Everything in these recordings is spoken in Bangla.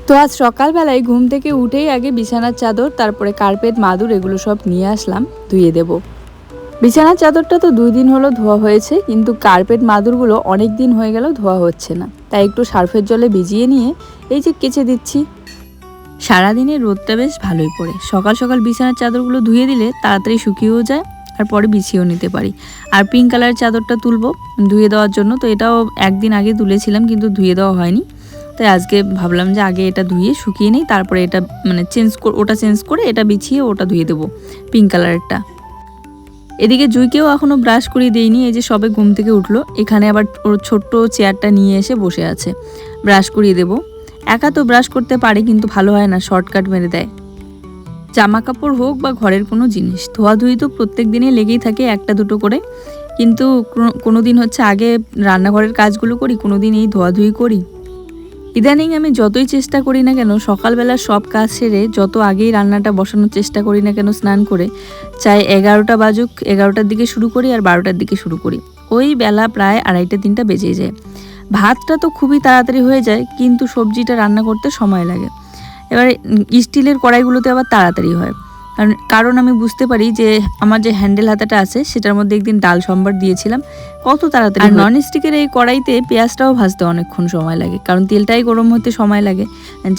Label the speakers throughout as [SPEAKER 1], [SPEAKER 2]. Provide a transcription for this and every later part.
[SPEAKER 1] তো আজ সকালবেলায় ঘুম থেকে উঠেই আগে বিছানার চাদর, তারপরে কার্পেট, মাদুর এগুলো সব নিয়ে আসলাম ধুয়ে দেব। বিছানার চাদরটা তো 2 দিন হলো ধোয়া হয়েছে, কিন্তু কার্পেট মাদুরগুলো অনেক দিন হয়ে গেল ধোয়া হচ্ছে না, তাই একটু সার্ফের জলে ভিজিয়ে নিয়ে এই যে কেচে দিচ্ছি। সারাদিনে রোদটা বেশ ভালোই পড়ে, সকাল সকাল বিছানার চাদরগুলো ধুয়ে দিলে তাড়াতাড়ি শুকিয়েও যায় আর পরে বিছিয়েও নিতে পারি। আর পিঙ্ক কালারের চাদরটা তুলবো ধুয়ে দেওয়ার জন্য, তো এটাও একদিন আগে তুলেছিলাম কিন্তু ধুয়ে দেওয়া হয়নি, তাই আজকে ভাবলাম যে আগে এটা ধুয়ে শুকিয়ে নিই, তারপরে এটা ওটা চেঞ্জ করে এটা বিছিয়ে ওটা ধুয়ে দেবো পিঙ্ক কালারেরটা। এদিকে জুইকেও এখনও ব্রাশ করিয়ে দেইনি, এই যে সবে ঘুম থেকে উঠলো, এখানে আবার ওর ছোট্ট চেয়ারটা নিয়ে এসে বসে আছে, ব্রাশ করিয়ে দেবো। একা তো ব্রাশ করতে পারে কিন্তু ভালো হয় না, শর্টকাট মেরে দেয়। জামা কাপড় হোক বা ঘরের কোনো জিনিস ধোয়াধুয়ি তো প্রত্যেক দিনই লেগেই থাকে, একটা দুটো করে, কিন্তু কোনো দিন হচ্ছে আগে রান্নাঘরের কাজগুলো করি, কোনো দিন এই ধোয়াধুয়ি করি। ইদানিং আমি যতই চেষ্টা করি না কেন, সকালবেলা সব কাজ সেরে যত আগেই রান্নাটা বসানোর চেষ্টা করি না কেন স্নান করে, চাই 11টা বাজুক, 11টার দিকে শুরু করি আর 12টার দিকে শুরু করি, ওই বেলা প্রায় 2:30-3টা বেজে যায়। ভাতটা তো খুবই তাড়াতাড়ি হয়ে যায়, কিন্তু সবজিটা রান্না করতে সময় লাগে। এবারে স্টিলের কড়াইগুলোতে আবার তাড়াতাড়ি হয়, কারণ আমি বুঝতে পারি যে আমার যে হ্যান্ডেল হাতাটা আছে সেটার মধ্যে একদিন ডাল সম্বার দিয়েছিলাম, কত তাড়াতাড়ি। আর নন স্টিকের এই কড়াইতে পেঁয়াজটাও ভাজতে অনেকক্ষণ সময় লাগে, কারণ তেলটাই গরম হতে সময় লাগে।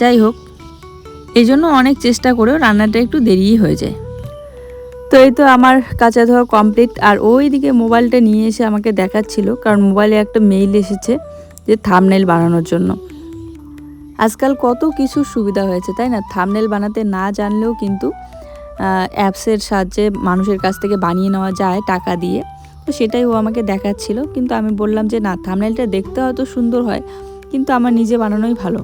[SPEAKER 1] যাই হোক, এই জন্য অনেক চেষ্টা করেও রান্নাটা একটু দেরিই হয়ে যায়। তো এই তো আমার কাঁচা ধোয়া কমপ্লিট, আর ওই দিকে মোবাইলটা নিয়ে এসে আমাকে দেখাচ্ছিল, কারণ মোবাইলে একটা মেইল এসেছে যে থাম্বনেল বানানোর জন্য। আজকাল কত কিছু সুবিধা হয়েছে তাই না, থাম্বনেল বানাতে না জানলেও কিন্তু অ্যাপসের সাহায্যে মানুষের কাছ থেকে বানিয়ে নেওয়া যায় টাকা দিয়ে। তো সেটাই ও আমাকে দেখাচ্ছিল, কিন্তু আমি বললাম যে না, থাম্বনেলটা দেখতে হয়তো সুন্দর হয়, কিন্তু আমার নিজে বানানোই ভালো।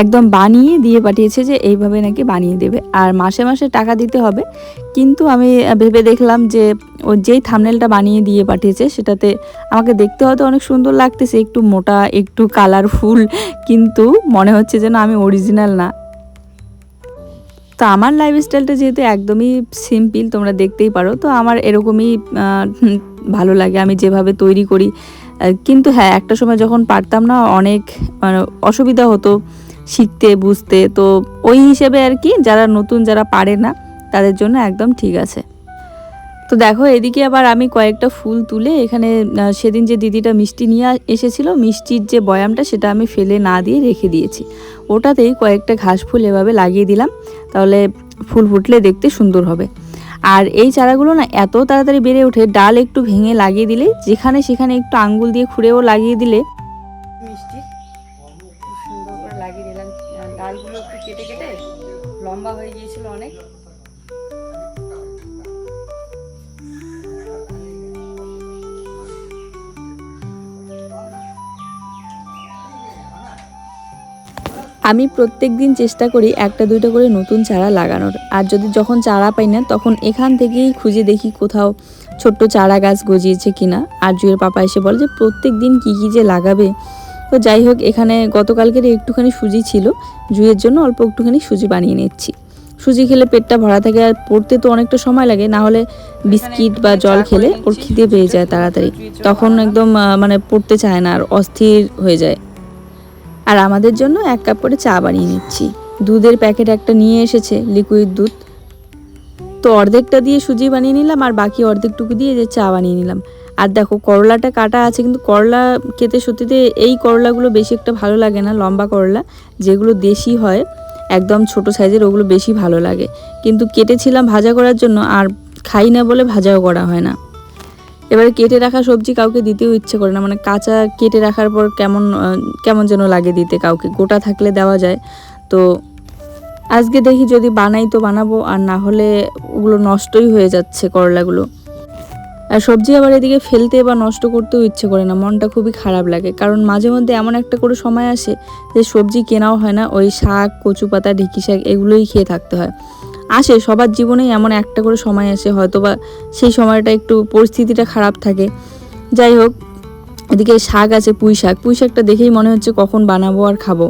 [SPEAKER 1] একদম বানিয়ে দিয়ে পাঠিয়েছে যে এইভাবে নাকি বানিয়ে দেবে, আর মাসে মাসে টাকা দিতে হবে। কিন্তু আমি ভেবে দেখলাম যে ও যেই থাম্বনেলটা বানিয়ে দিয়ে পাঠিয়েছে সেটাতে আমাকে দেখতে হয়তো অনেক সুন্দর লাগতেছে, একটু মোটা, একটু কালারফুল, কিন্তু মনে হচ্ছে যেন আমি অরিজিনাল না। তো আমার লাইফস্টাইলটা যেহেতু একদমই সিম্পল, তোমরা দেখতেই পারো, তো আমার এরকমই ভালো লাগে আমি যেভাবে তৈরি করি। কিন্তু হ্যাঁ, একটা সময় যখন পারতাম না, অনেক অসুবিধা হতো শিখতে বুঝতে, তো ওই হিসেবে আর কি, যারা নতুন, যারা পারে না তাদের জন্য একদম ঠিক আছে। তো দেখো, এদিকে আবার আমি কয়েকটা ফুল তুলে এখানে, সেদিন যে দিদিটা মিষ্টি নিয়ে এসেছিল, মিষ্টির যে বয়ামটা সেটা আমি ফেলে না দিয়ে রেখে দিয়েছি, ওটাতেই কয়েকটা ঘাস ফুল এভাবে লাগিয়ে দিলাম, তাহলে ফুল ফুটলে দেখতে সুন্দর হবে। আর এই চারাগুলো না এত তাড়াতাড়ি বেড়ে ওঠে, ডাল একটু ভেঙে লাগিয়ে দিলে, যেখানে সেখানে একটু আঙ্গুল দিয়ে খুঁড়েও লাগিয়ে দিলে মিষ্টি সুন্দর করে লাগিয়ে দিলাম। ডালগুলো একটু কেটে কেটে লম্বা হয়ে গিয়েছিল অনেক। আমি প্রত্যেক দিন চেষ্টা করি একটা দুইটা করে নতুন চারা লাগানোর, আর যদি যখন চারা পাই না তখন এখান থেকেই খুঁজে দেখি কোথাও ছোট্ট চারা গাছ গজিয়েছে কিনা। আর জুয়ের পাপা এসে বলে যে প্রত্যেক দিন কী কী যে লাগাবে। তো যাই হোক, এখানে গতকালকের একটুখানি সুজি ছিল, জুয়ের জন্য অল্প একটুখানি সুজি বানিয়ে নিচ্ছি। সুজি খেলে পেটটা ভরা থাকে, আর পড়তে তো অনেকটা সময় লাগে, না হলে বিস্কিট বা জল খেলে ওর খিদে পেয়ে যায় তাড়াতাড়ি, তখন একদম পড়তে চায় না আর অস্থির হয়ে যায়। আর আমাদের জন্য 1 কাপ করে চা বানিয়ে নিচ্ছি। দুধের প্যাকেট একটা নিয়ে এসেছে, লিকুইড দুধ, তো অর্ধেকটা দিয়ে সুজি বানিয়ে নিলাম আর বাকি অর্ধেকটুকু দিয়ে যে চা বানিয়ে নিলাম। আর দেখো, করলাটা কাটা আছে, কিন্তু করলা খেতে সত্যিতে এই করলাগুলো বেশি একটা ভালো লাগে না, লম্বা করলা যেগুলো দেশি হয় একদম ছোট সাইজের, ওগুলো বেশি ভালো লাগে। কিন্তু কেটেছিলাম ভাজা করার জন্য, আর খাই না বলে ভাজাও করা হয় না। এবারে কেটে রাখা সবজি কাউকে দিতেও ইচ্ছে করে না, কাঁচা কেটে রাখার পর কেমন যেন লাগে দিতে কাউকে, গোটা থাকলে দেওয়া যায়। তো আজকে দেখি যদি বানাই তো বানাবো, আর না হলে ওগুলো নষ্টই হয়ে যাচ্ছে করলাগুলো। আর সবজি আবার এদিকে ফেলতে বা নষ্ট করতেও ইচ্ছে করে না, মনটা খুবই খারাপ লাগে, কারণ মাঝে মধ্যে এমন একটা করে সময় আসে যে সবজি কেনাও হয় না, ওই শাক, কচু পাতা, ঢেঁকি শাক এগুলোই খেয়ে থাকতে হয়। আসে সবার জীবনেই এমন একটা করে সময় আসে, হয়তোবা সেই সময়টা একটু পরিস্থিতিটা খারাপ থাকে। যাই হোক, এদিকে শাক আছে, পুঁই শাকটা দেখেই মনে হচ্ছে কখন বানাবো আর খাবো।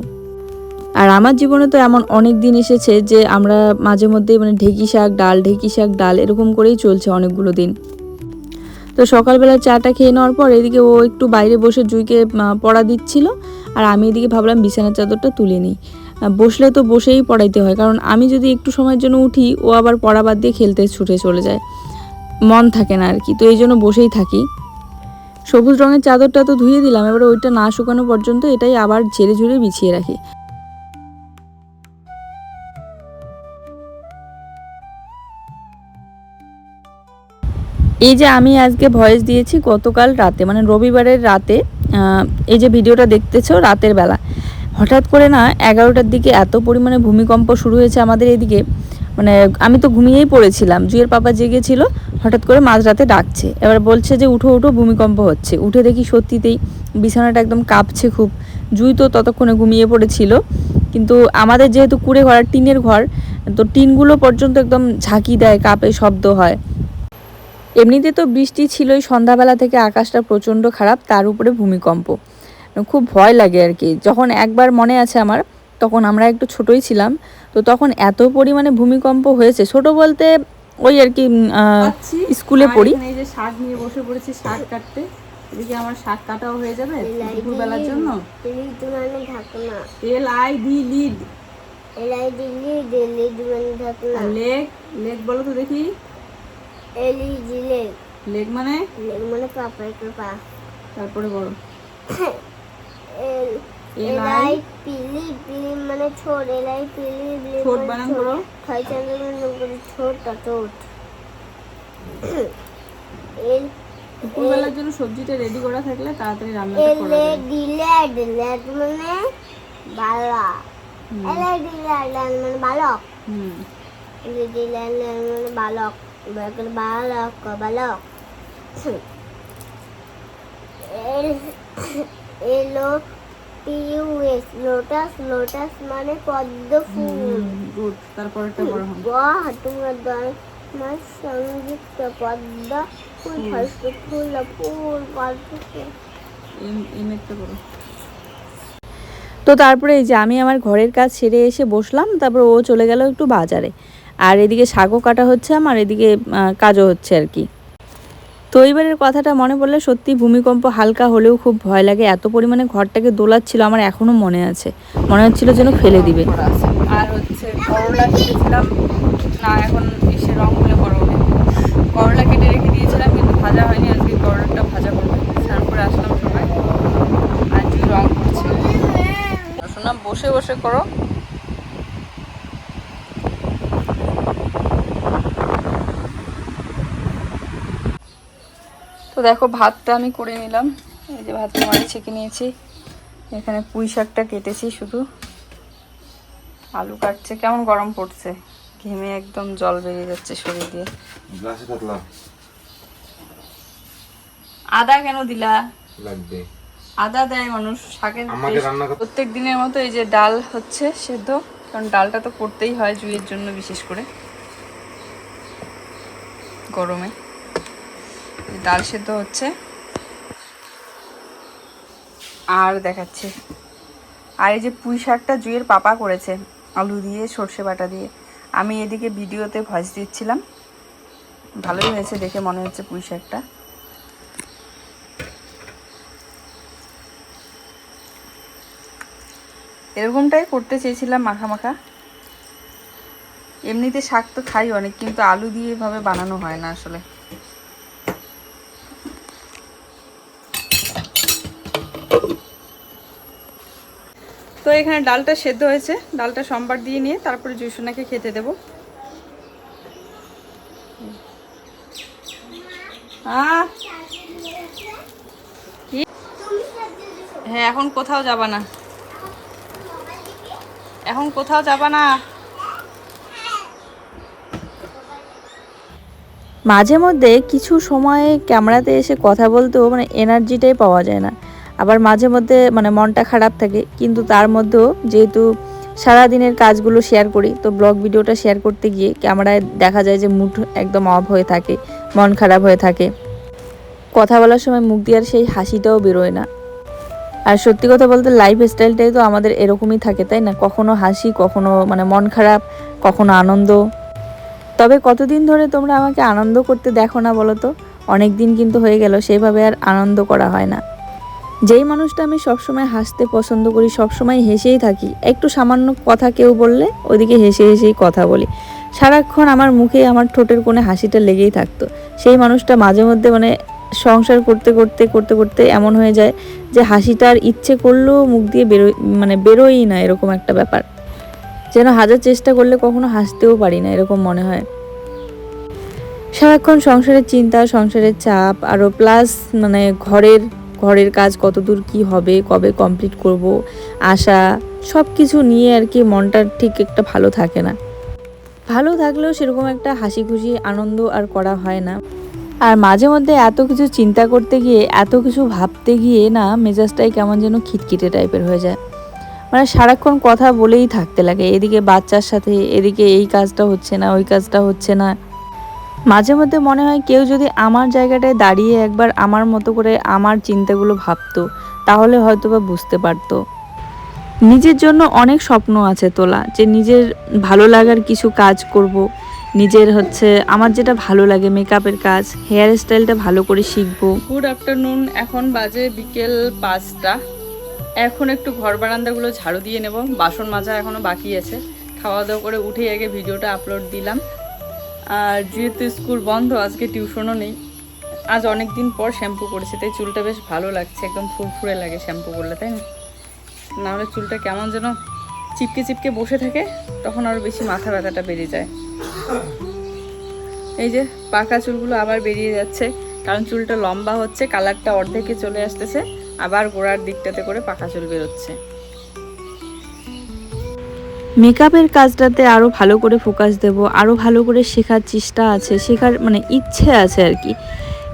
[SPEAKER 1] আর আমার জীবনে তো এমন অনেক দিন এসেছে যে আমরা মাঝে মধ্যে মানে ঢেঁকি শাক ডাল এরকম করেই চলছে অনেকগুলো দিন। তো সকালবেলা চাটা খেয়ে নেওয়ার পর এদিকে ও একটু বাইরে বসে জুইকে পড়া দিচ্ছিল, আর আমি এদিকে ভাবলাম বিছানার চাদরটা তুলে নিই। বসলে তো বসেই পড়াইতে হয়, কারণ আমি যদি একটু সময়ের জন্য উঠি ও আবার পড়া বাদ দিয়ে খেলতে ছুটে চলে যায়, মন থাকে না আর কি। তো এই জন্য বসেই থাকি। সবুজ রঙের চাদরটা তো ধুয়ে দিলাম, এবার ওইটা না শুকানো পর্যন্ত এটাই আবার ঝেড়ে ঝুড়ে বিছিয়ে রাখি। এই যে আমি আজকে ভয়েস দিয়েছি গতকাল রাতে, মানে রবিবারের রাতে। এই যে ভিডিওটা দেখতেছো রাতের বেলা, হঠাৎ করে না 11টার দিকে এত পরিমাণে ভূমিকম্প শুরু হয়েছে আমাদের এদিকে। মানে আমি তো ঘুমিয়েই পড়েছিলাম, জুয়ের পাপা জেগেছিল, হঠাৎ করে মাঝরাতে ডাকছে, এবার বলছে যে উঠো উঠো ভূমিকম্প হচ্ছে। উঠে দেখি সত্যিতেই বিছানাটা একদম কাঁপছে খুব। জুই তো ততক্ষণে ঘুমিয়ে পড়েছিল, কিন্তু আমাদের যেহেতু কুড়ে ঘর আর টিনের ঘর, তো টিনগুলো পর্যন্ত একদম ঝাঁকি দেয়, কাঁপে, শব্দ হয়। এমনিতে তো বৃষ্টি ছিলই সন্ধ্যাবেলা থেকে, আকাশটা প্রচণ্ড খারাপ, তার উপরে ভূমিকম্প। খুব ভয় লাগে আর কি। যখন একবার মনে আছে আমার, তখন আমরা একটু ছোটই ছিলাম, তো তখন এত পরিমাণে ভূমিকম্প হয়েছে, ছোট বলতে ওই আর কি স্কুলে পড়ি। এই যে শাক নিয়ে বসে পড়েছি, শাক কাটতে। এদিকে আমার শাক কাটাও হয়ে যাবে দুপুরবেলার জন্য। লেগ লেগ বলো তো দেখি। লেগ মানে তারপরে বড় এলাই পিলি পিলি মানে ছোট, এলাই পিলি পিলি ছোট বানান করো, ছয় চাঁদের করে ছোট ছোট। এল দুপুরবেলার জন্য সবজিটা রেডি করা থাকলে তাড়াতাড়ি রান্নাটা করা যায়। ডিলেড ডিলেড মানে বালা, এলাই ডিলেড মানে বালক। ডিলেড মানে বালক, বালক বালক। এলো পিউএস লোটাস, লোটাস মানে পদ্ম ফুল। গুড, তারপরটা বড় হবে বাহ তোমরা আমার সংযুক্ত পদ্ম ফুল, ফলস ফুল ফুল পদ্ম ফুল। এমএটা করো। তো তারপরে এই যে আমি আমার ঘরের কাজ সেরে এসে বসলাম, তারপর ও চলে গেল একটু বাজারে, আর এদিকে শাকও কাটা হচ্ছে আমার, এদিকে কাজও হচ্ছে আর কি। তো এইবারের কথাটা মনে পড়লে সত্যি ভূমিকম্প হালকা হলেও খুব ভয় লাগে। এত পরিমাণে ঘরটাকে দোলাচ্ছিল, আমার এখনও মনে আছে, মনে হচ্ছিল যেন ফেলে দিবে। আর হচ্ছে করলা কেটেছিলাম না, এখন এসে রং হলে করবে। করলা কেটে রেখে দিয়েছিলাম, কিন্তু ভাজা হয়নি, আজকে করলাটা ভাজা করবে। স্নান করে আসলাম সবাই, আর কি রং করছে শোনা, বসে বসে করো। তো দেখো ভাতটা আমি করে নিলাম, এই যে ভাতটা মাড়ি ছেঁকে নিয়েছি, এখানে পুঁই শাকটা কেটেছি শুধু, আলু কাটছে। কেমন গরম পড়ছে, ঘেমে একদম জল বেরিয়ে যাচ্ছে শরীর দিয়ে। আদা কেন দিলা? লাগবে, আদা দেয় মানুষ শাকের। প্রত্যেক দিনের মতো এই যে ডাল হচ্ছে সেদ্ধ, কারণ ডালটা তো করতেই হয় জুইয়ের জন্য, বিশেষ করে গরমে। ডাল সেদ্ধ হচ্ছে, আর দেখাচ্ছে। আর এই যে পুঁই শাকটা জুইয়ের পাপা করেছে আলু দিয়ে, সর্ষে বাটা দিয়ে। আমি এদিকে ভিডিওতে ভয়েস দিচ্ছিলাম, ভালোই হয়েছে দেখে মনে হচ্ছে পুঁই শাকটা। এরকমটাই করতে চেয়েছিলাম, মাখা মাখা। এমনিতে শাক তো খাই অনেক, কিন্তু আলু দিয়ে এভাবে বানানো হয় না আসলে। তো এখানে ডালটা সেদ্ধ হয়েছে, ডালটা সম্বার দিয়ে নিয়ে তারপরে জুইসোনাকে খেতে দেব। হ্যাঁ, এখন কোথাও যাবা না, এখন কোথাও যাবা না। মাঝে মধ্যে কিছু সময় ক্যামেরাতে এসে কথা বলতেও মানে এনার্জিটাই পাওয়া যায় না। আবার মাঝে মধ্যে মানে মনটা খারাপ থাকে, কিন্তু তার মধ্যেও যেহেতু সারাদিনের কাজগুলো শেয়ার করি, তো ব্লগ ভিডিওটা শেয়ার করতে গিয়ে ক্যামেরায় দেখা যায় যে মুড একদম অফ হয়ে থাকে, মন খারাপ হয়ে থাকে, কথা বলার সময় মুখ দিয়ে আর সেই হাসিটাও বেরোয় না। আর সত্যি কথা বলতে লাইফ স্টাইলটাই তো আমাদের এরকমই থাকে, তাই না? কখনো হাসি, কখনো মানে মন খারাপ, কখনো আনন্দ। তবে কতদিন ধরে তোমরা আমাকে আনন্দ করতে দেখো না বলো তো? অনেক দিন কিন্তু হয়ে গেল সেভাবে আর আনন্দ করা হয় না। যেই মানুষটা আমি সবসময় হাসতে পছন্দ করি, সবসময় হেসেই থাকি, একটু সামান্য কথা কেউ বললে ওইদিকে হেসে হেসেই কথা বলি, সারাক্ষণ আমার মুখে আমার ঠোঁটের কোণে হাসিটা লেগেই থাকতো, সেই মানুষটা মাঝে মধ্যে মানে সংসার করতে করতে করতে করতে এমন হয়ে যায় যে হাসিটার ইচ্ছে করলেও মুখ দিয়ে বেরোই না, এরকম একটা ব্যাপার। যেন হাজার চেষ্টা করলে কখনো হাসতেও পারি না, এরকম মনে হয়। সারাক্ষণ সংসারের চিন্তা, সংসারের চাপ, আরও প্লাস মানে ঘরের কাজ কতদূর কি হবে, কবে কমপ্লিট করব, আশা, সব কিছু নিয়ে আর কি মনটা ঠিক একটা ভালো থাকে না। ভালো থাকলেও সেরকম একটা হাসি খুশি আনন্দ আর করা হয় না। আর মাঝে মধ্যে এত কিছু চিন্তা করতে গিয়ে, এত কিছু ভাবতে গিয়ে না মেজাজটাই কেমন যেন খিটখিটে টাইপের হয়ে যায়। মানে সারাক্ষণ কথা বলেই থাকতে লাগে, এদিকে বাচ্চার সাথে, এদিকে এই কাজটা হচ্ছে না, ওই কাজটা হচ্ছে না। মাঝে মধ্যে মনে হয় কেউ যদি আমার জায়গাটায় দাঁড়িয়ে একবার আমার মতো করে আমার চিন্তাগুলো ভাবতো, তাহলে হয়তো বা বুঝতে পারতো। নিজের জন্য অনেক স্বপ্ন আছে তোলা, যে নিজের ভালো লাগার কিছু কাজ করব, নিজের আমার যেটা ভালো লাগে মেকআপের কাজ, হেয়ার স্টাইলটা ভালো করে শিখবো। গুড আফটারনুন, এখন বাজে বিকেল 5টা। এখন একটু ঘর বারান্দাগুলো ঝাড়ু দিয়ে নেব, বাসন মাজা এখনও বাকি আছে। খাওয়া দাওয়া করে উঠেই আগে ভিডিওটা আপলোড দিলাম। আর যেহেতু স্কুল বন্ধ, আজকে টিউশনও নেই, আজ অনেক দিন পর শ্যাম্পু করেছি, তাই চুলটা বেশ ভালো লাগছে, একদম ফুরফুরে লাগে শ্যাম্পু করলে, তাই না? নাহলে চুলটা কেমন যেন চিপকে চিপকে বসে থাকে, তখন আরও বেশি মাথা ব্যথাটা বেড়ে যায়। এই যে পাকা চুলগুলো আবার বেরিয়ে যাচ্ছে, কারণ চুলটা লম্বা হচ্ছে, কালারটা অর্ধেকে চলে আসতেছে, আবার গোড়ার দিকটাতে করে পাকা চুল বেরোচ্ছে। মেকআপের কাজটাতে আরও ভালো করে ফোকাস দেব, আরও ভালো করে শেখার চেষ্টা আছে, শেখার মানে ইচ্ছে আছে আর কি।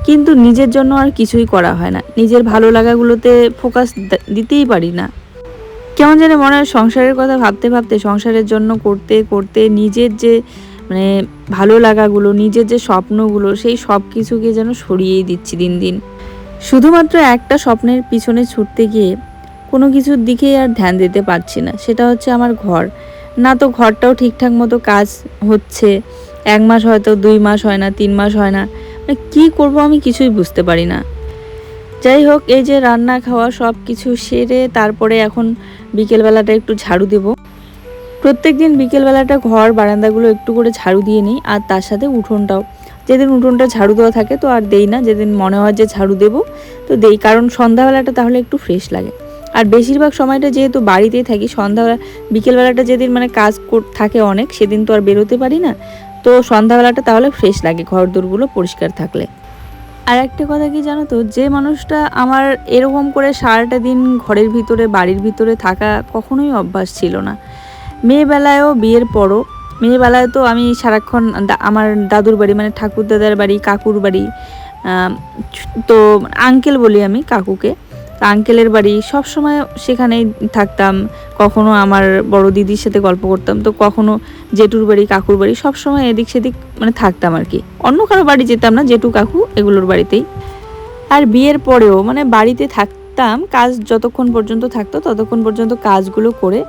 [SPEAKER 1] কিন্তু নিজের জন্য আর কিছুই করা হয় না, নিজের ভালো লাগাগুলোতে ফোকাস দিতেই পারি না। কেমন যেন মনে হয় সংসারের কথা ভাবতে ভাবতে, সংসারের জন্য করতে করতে নিজের যে মানে ভালো লাগাগুলো, নিজের যে স্বপ্নগুলো, সেই সব কিছুকে যেন সরিয়েই দিচ্ছি দিন দিন। শুধুমাত্র একটা স্বপ্নের পিছনে ছুটতে গিয়ে কোনো কিছুর দিকেই আর ধ্যান দিতে পারছি না, সেটা হচ্ছে আমার ঘর। না তো ঘরটাও ঠিকঠাক মতো কাজ হচ্ছে, 1 মাস হয়তো, 2 মাস হয় না, 3 মাস হয় না, মানে কী করবো আমি কিছুই বুঝতে পারি না। যাই হোক, এই যে রান্না খাওয়া সব কিছু সেরে তারপরে এখন বিকেলবেলাটা একটু ঝাড়ু দেব। প্রত্যেক দিন বিকেলবেলাটা ঘর বারান্দাগুলো একটু করে ঝাড়ু দিয়ে নিই, আর তার সাথে উঠোনটাও। যেদিন উঠোনটা ঝাড়ু দেওয়া থাকে তো আর দেই না, যেদিন মনে হয় যে ঝাড়ু দেবো তো দেই, কারণ সন্ধ্যাবেলাটা তাহলে একটু ফ্রেশ লাগে। আর বেশিরভাগ সময়টা যেহেতু বাড়িতেই থাকি, সন্ধ্যাবেলা বিকেলবেলাটা যেদিন মানে কাজ থাকে অনেক, সেদিন তো আর বেরোতে পারি না, তো সন্ধ্যাবেলাটা তাহলে ফ্রেশ লাগে ঘর দোরগুলো পরিষ্কার থাকলে। আর একটা কথা কি জানো তো, যে মানুষটা আমার এরকম করে সারাটা দিন ঘরের ভিতরে, বাড়ির ভিতরে থাকা কখনোই অভ্যাস ছিল না। মেয়েবেলায়ও, বিয়ের পরও, মেয়েবেলায় তো আমি সারাক্ষণ আমার দাদুর বাড়ি মানে ঠাকুর দাদার বাড়ি, কাকুর বাড়ি, তো আঙ্কেল বলি আমি কাকুকে, তো আঙ্কেলের বাড়ি সব সময় সেখানেই থাকতাম। কখনো আমার বড় দিদির সাথে গল্প করতাম, তো কখনো জেঠুর বাড়ি, কাকুর বাড়ি, সব সময় এদিক সেদিক মানে থাকতাম আর কি। অন্য কারো বাড়ি যেতাম না, জেঠু কাকু এগুলোর বাড়িতেই। আর বিয়ের পরেও মানে বাড়িতে থাকতাম, কাজ যতক্ষণ পর্যন্ত থাকতো ততক্ষণ পর্যন্ত কাজগুলো করে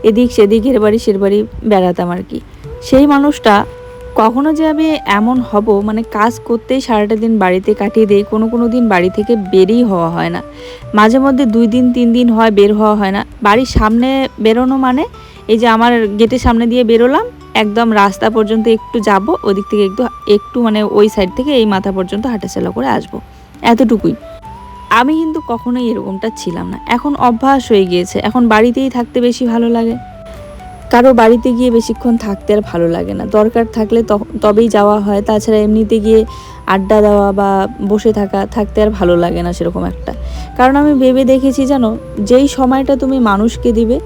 [SPEAKER 1] এদিক সেদিক, এর বাড়ি সের বাড়ি বেড়াতাম আর কি। সেই মানুষটা কখনো যে আমি এমন হব মানে কাজ করতেই সারাটা দিন বাড়িতে কাটিয়ে দেই, কোনো দিন বাড়ি থেকে বেরই হওয়া হয় না। মাঝে মধ্যে 2 দিন 3 দিন হয় বের হওয়া হয় না। বাড়ির সামনে বেরোনো মানে এই যে আমার গেটের সামনে দিয়ে বেরোলাম, একদম রাস্তা পর্যন্ত একটু যাব, ওদিক থেকে একটু মানে ওই সাইড থেকে এই মাথা পর্যন্ত হাঁটাচলা করে আসবো, এতটুকুই। আমি কিন্তু কখনোই এরকমটা ছিলাম না, এখন অভ্যাস হয়ে গিয়েছে, এখন বাড়িতেই থাকতে বেশি ভালো লাগে। কারো বাড়িতে গিয়ে বেশিক্ষণ থাকতে আর ভালো লাগে না, দরকার থাকলে তবেই যাওয়া হয়, তাছাড়া এমনিতে গিয়ে আড্ডা দেওয়া বা বসে থাকতে আর ভালো লাগে না সেরকম একটা। কারণ আমি ভেবে দেখেছি জানো, যেই সময়টা তুমি মানুষকে দিবে,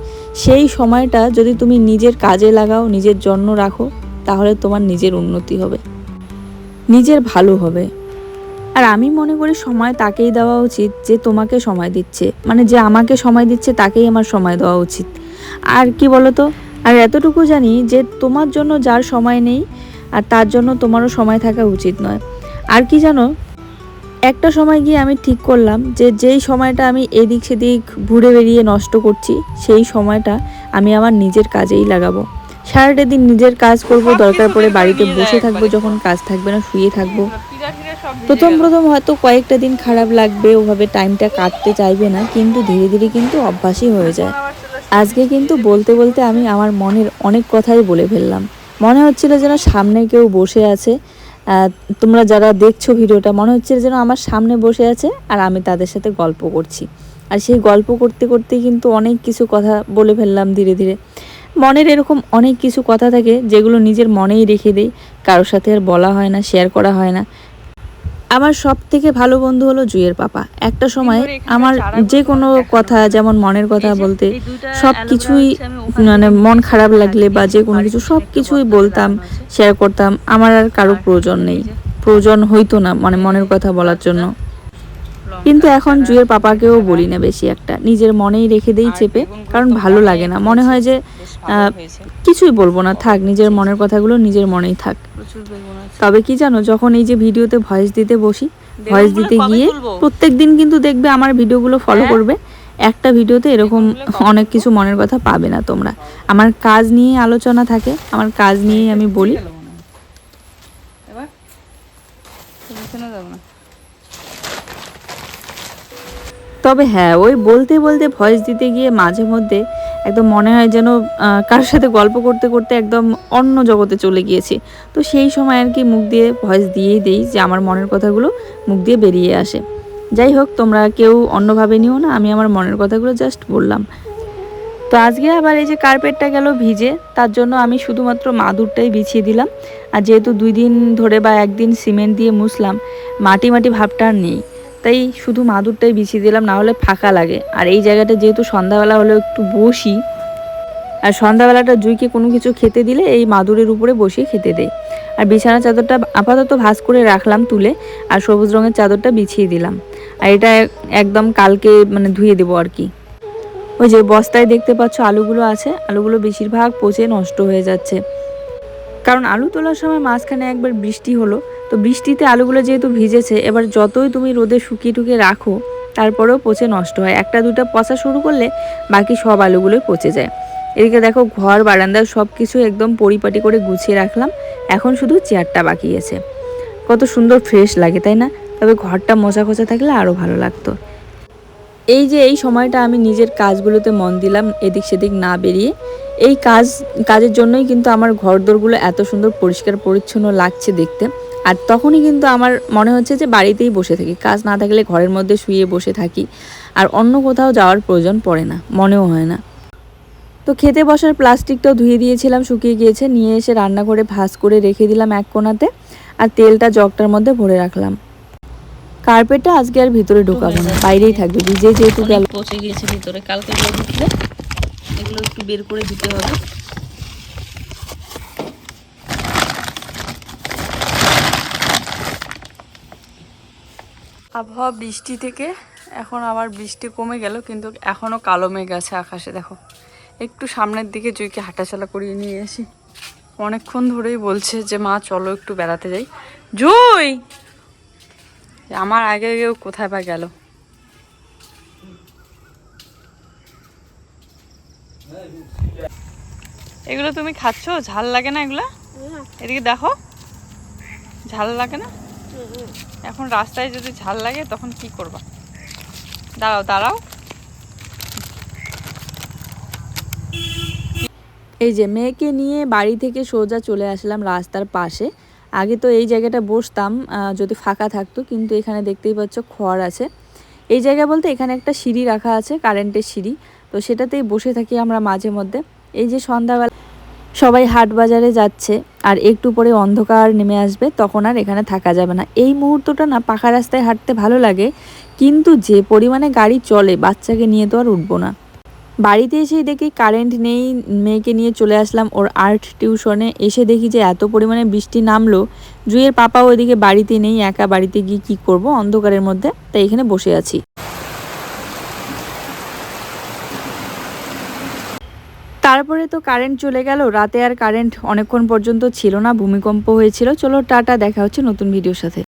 [SPEAKER 1] সেই সময়টা যদি তুমি নিজের কাজে লাগাও, নিজের জন্য রাখো, তাহলে তোমার নিজের উন্নতি হবে, নিজের ভালো হবে। আর আমি মনে করি সময় তাকেই দেওয়া উচিত যে তোমাকে সময় দিচ্ছে, মানে যে আমাকে সময় দিচ্ছে তাকেই আমার সময় দেওয়া উচিত। আর কি বলো তো, আর এতটুকু জানি যে তোমার জন্য যার সময় নেই, আর তার জন্য তোমারও সময় থাকা উচিত নয়। আর কি জানো, একটা সময় গিয়ে আমি ঠিক করলাম যে যেই সময়টা আমি এদিক সেদিক ঘুরে বেরিয়ে নষ্ট করছি সেই সময়টা আমি আমার নিজের কাজেই লাগাবো। সারাটা দিন নিজের কাজ করব, দরকার পড়ে বাড়িতে বসে থাকবো, যখন কাজ থাকবে না শুয়ে থাকবো। প্রথম হয়তো কয়েকটা দিন খারাপ লাগবে, ওভাবে টাইমটা কাটতে চাইবে না, কিন্তু ধীরে ধীরে কিন্তু অভ্যাসই হয়ে যায়। আজকে কিন্তু বলতে বলতে আমি আমার মনের অনেক কথাই বলে ফেললাম। মনে হচ্ছিল যেন সামনে কেউ বসে আছে। তোমরা যারা দেখছো ভিডিওটা, মনে হচ্ছে যেন আমার সামনে বসে আছে আর আমি তাদের সাথে গল্প করছি। আর সেই গল্প করতে করতে কিন্তু অনেক কিছু কথা বলে ফেললাম ধীরে ধীরে। মনের এরকম অনেক কিছু কথা থাকে যেগুলো নিজের মনেই রেখে দেই, কারোর সাথে আর বলা হয় না, শেয়ার করা হয় না। আমার সব থেকে ভালো বন্ধু হলো জুয়ের পাপা। একটা সময় আমার যে কোনো কথা, যেমন মনের কথা বলতে সব কিছুই, মানে মন খারাপ লাগলে বা যে কোনো কিছু সব কিছুই বলতাম, শেয়ার করতাম। আমার আর কারো প্রয়োজন হইতো না মানে মনের কথা বলার জন্য। কিন্তু এখন জুয়ের পাপাকেও বলি না বেশি একটা, নিজের মনেই রেখে দেই চেপে, কারণ ভালো লাগে না। মনে হয় যে কিছুই বলবো না, থাক নিজের মনের কথাগুলো নিজের মনেই থাক। তবে কি জানো, যখন এই যে ভিডিওতে ভয়েস দিতে বসি, ভয়েস দিতে গিয়ে প্রত্যেক দিন কিন্তু দেখবে আমার ভিডিওগুলো ফলো করবে, একটা ভিডিওতে এরকম অনেক কিছু মনের কথা পাবে না তোমরা। আমার কাজ নিয়ে আলোচনা থাকে, আমার কাজ নিয়েই আমি বলি। তবে হ্যাঁ, ওই বলতে বলতে ভয়েস দিতে গিয়ে মাঝে মধ্যে একদম মনে হয় যেন কারোর সাথে গল্প করতে করতে একদম অন্য জগতে চলে গিয়েছি। তো সেই সময় আর কি মুখ দিয়ে ভয়েস দিয়েই দেই, যে আমার মনের কথাগুলো মুখ দিয়ে বেরিয়ে আসে। যাই হোক, তোমরা কেউ অন্যভাবে নিও না, আমি আমার মনের কথাগুলো জাস্ট বললাম। তো আজকে আবার এই যে কার্পেটটা গেল ভিজে, তার জন্য আমি শুধুমাত্র মাদুরটাই বিছিয়ে দিলাম। আর যেহেতু 2 দিন ধরে বা একদিন সিমেন্ট দিয়ে মুছলাম, মাটি মাটি ভাবটা আর নেই, তাই শুধু মাদুরটাই বিছিয়ে দিলাম, না হলে ফাঁকা লাগে। আর এই জায়গাটা যেহেতু সন্ধ্যাবেলা হলে একটু বসি, আর সন্ধ্যাবেলাটা জুইকে কোনো কিছু খেতে দিলে এই মাদুরের উপরে বসিয়ে খেতে দেয়। আর বিছানা চাদরটা আপাতত ভাঁজ করে রাখলাম তুলে, আর সবুজ রঙের চাদরটা বিছিয়ে দিলাম। আর এটা একদম কালকে মানে ধুয়ে দেবো আর কি। ওই যে বস্তায় দেখতে পাচ্ছ আলুগুলো আছে, আলুগুলো বেশিরভাগ পচে নষ্ট হয়ে যাচ্ছে, কারণ আলু তোলার সময় মাঝখানে একবার বৃষ্টি হলো। তো বৃষ্টিতে আলুগুলো যেহেতু ভিজেছে, এবার যতই তুমি রোদে শুকিয়ে টুকিয়ে রাখো তারপরেও পচে নষ্ট হয়। একটা দুটা পচা শুরু করলে বাকি সব আলুগুলোই পচে যায়। এদিকে দেখো ঘর বারান্দা সব কিছু একদম পরিপাটি করে গুছিয়ে রাখলাম, এখন শুধু চেয়ারটা বাকি আছে। কত সুন্দর ফ্রেশ লাগে তাই না? তবে ঘরটা মোছা খোঁচা থাকলে আরও ভালো লাগতো। এই যে এই সময়টা আমি নিজের কাজগুলোতে মন দিলাম, এদিক সেদিক না বেরিয়ে। এই কাজের জন্যই কিন্তু আমার ঘরদোরগুলো এত সুন্দর পরিষ্কার পরিচ্ছন্ন লাগছে দেখতে। আর তখনই কিন্তু আমার মনে হচ্ছে যে বাড়িতেই বসে থাকি, কাজ না থাকলে ঘরের মধ্যে শুয়ে বসে থাকি, আর অন্য কোথাও যাওয়ার প্রয়োজন পড়ে না, মনেও হয় না। তো খেতে বসার প্লাস্টিকটাও ধুয়ে দিয়েছিলাম, শুকিয়ে গিয়েছে, নিয়ে এসে রান্না করে ভাঁজ করে রেখে দিলাম এক কোণাতে। আর তেলটা জগটার মধ্যে ভরে রাখলাম। কার্পেটটা আজকে আর ভিতরে ঢোকাবো না, বাইরেই থাকবে, ভিজে যেহেতু গেল পচে গিয়েছে ভিতরে। কালকে রোদ উঠলে এগুলো একটু বের করে দিতে হবে। আবহাওয়া বৃষ্টি থেকে এখন আবার বৃষ্টি কমে গেল, কিন্তু এখনও কালো মেঘ আছে আকাশে। দেখো, একটু সামনের দিকে জুইকে হাঁটাচলা করিয়ে নিয়ে আসি। অনেকক্ষণ ধরেই বলছে যে মা চলো একটু বেড়াতে যাই। জুই আমার আগে আগেও কোথায় বা গেল। এগুলো তুমি খাচ্ছো? ঝাল লাগে না এগুলা? এদিকে দেখো, ঝাল লাগে না। এখন রাস্তায় যদি ঝাল লাগে তখন কি করবা? দাঁড়াও দাঁড়াও। এই যে মেয়েকে নিয়ে বাড়ি থেকে সোজা চলে আসলাম রাস্তার পাশে। আগে তো এই জায়গাটা বসতাম যদি ফাঁকা থাকতো, কিন্তু এখানে দেখতেই পাচ্ছ খড় আছে। এই জায়গা বলতে এখানে একটা সিঁড়ি রাখা আছে, কারেন্টের সিঁড়ি, তো সেটাতেই বসে থাকি আমরা মাঝে মধ্যে। এই যে সন্ধ্যাবেলা সবাই হাট বাজারে যাচ্ছে, আর একটু পরে অন্ধকার নেমে আসবে, তখন আর এখানে থাকা যাবে না। এই মুহূর্তটা না পাকা রাস্তায় হাঁটতে ভালো লাগে, কিন্তু যে পরিমাণে গাড়ি চলে, বাচ্চাকে নিয়ে তো আর উঠবো না। বাড়িতে এসেই দেখি কারেন্ট নেই, মেয়েকে নিয়ে চলে আসলাম ওর আর্ট টিউশনে। এসে দেখি যে এত পরিমাণে বৃষ্টি নামলো। জুইয়ের পাপাও ওইদিকে বাড়িতে নেই, একা বাড়িতে গিয়ে কি করব অন্ধকারের মধ্যে, তাই এখানে বসে আছি। তারপরে তো কারেন্ট চলে গেল, রাতে আর কারেন্ট অনেকক্ষণ পর্যন্ত ছিল না, ভূমিকম্প হয়েছিল। চলো টাটা, দেখা হচ্ছে নতুন ভিডিওর সাথে।